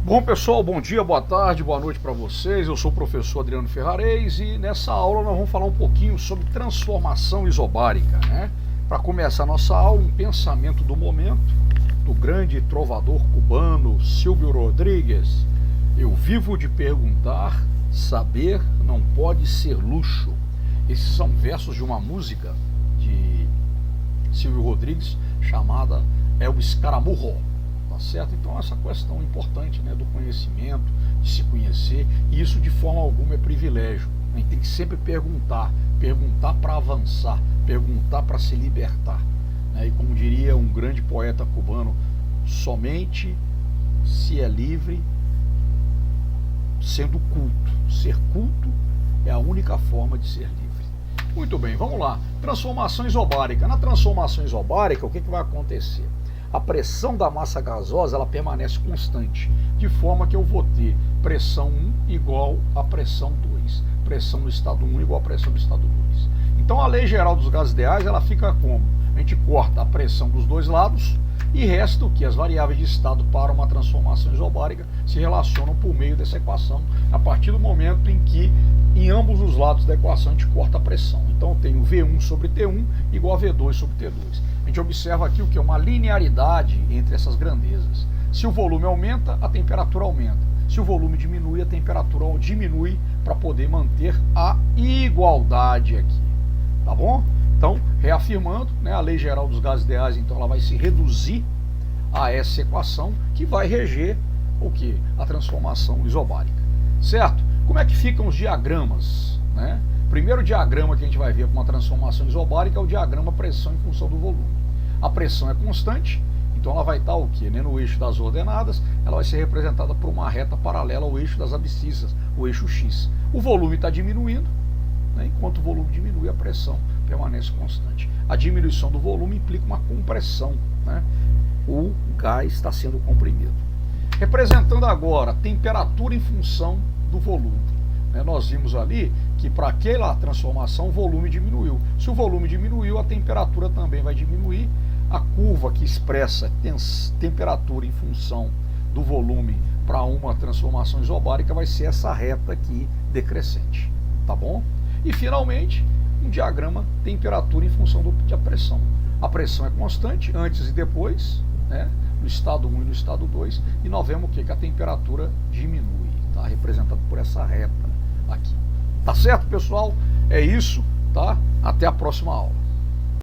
Bom pessoal, bom dia, boa tarde, boa noite para vocês. Eu sou o professor Adriano Ferrarez e nessa aula nós vamos falar um pouquinho sobre transformação isobárica, né? Para começar a nossa aula, um pensamento do momento do grande trovador cubano Silvio Rodrigues. Eu vivo de perguntar, saber não pode ser luxo. Esses são versos de uma música de Silvio Rodrigues chamada El Escaramurro. Tá certo? Então essa questão importante, né, do conhecimento, de se conhecer, e isso de forma alguma é privilégio. A gente tem que sempre perguntar para avançar, perguntar para se libertar, né? E como diria um grande poeta cubano, somente se é livre sendo culto. Ser culto é a única forma de ser livre. Muito bem, vamos lá. Transformação isobárica. Na transformação isobárica, o que vai acontecer? A pressão da massa gasosa ela permanece constante, de forma que eu vou ter pressão 1 igual a pressão 2, pressão no estado 1 igual a pressão no estado 2. Então a lei geral dos gases ideais ela fica como? A gente corta a pressão dos dois lados e resta o que? As variáveis de estado para uma transformação isobárica se relacionam por meio dessa equação, a partir do momento em que em ambos os lados da equação a gente corta a pressão. Então eu tenho V1 sobre T1 igual a V2 sobre T2. A gente observa aqui o que é uma linearidade entre essas grandezas. Se o volume aumenta, a temperatura aumenta. Se o volume diminui, a temperatura diminui para poder manter a igualdade aqui. Tá bom? Então, reafirmando, né, a lei geral dos gases ideais, então ela vai se reduzir a essa equação que vai reger o que? A transformação isobárica. Certo? Como é que ficam os diagramas, né? O primeiro diagrama que a gente vai ver com uma transformação isobárica é o diagrama pressão em função do volume. A pressão é constante, então ela vai estar o quê? No eixo das ordenadas, ela vai ser representada por uma reta paralela ao eixo das abscissas, o eixo X. O volume está diminuindo, né? Enquanto o volume diminui, a pressão permanece constante. A diminuição do volume implica uma compressão, né? O gás está sendo comprimido. Representando agora a temperatura em função do volume. Nós vimos ali que para aquela transformação o volume diminuiu. Se o volume diminuiu, a temperatura também vai diminuir. A curva que expressa temperatura em função do volume para uma transformação isobárica vai ser essa reta aqui decrescente. Tá bom? E finalmente, um diagrama temperatura em função da pressão. A pressão é constante antes e depois, né, no estado 1 e no estado 2, e nós vemos o quê? Que a temperatura diminui, tá? Representado por essa reta aqui. Tá certo, pessoal? É isso, tá? Até a próxima aula.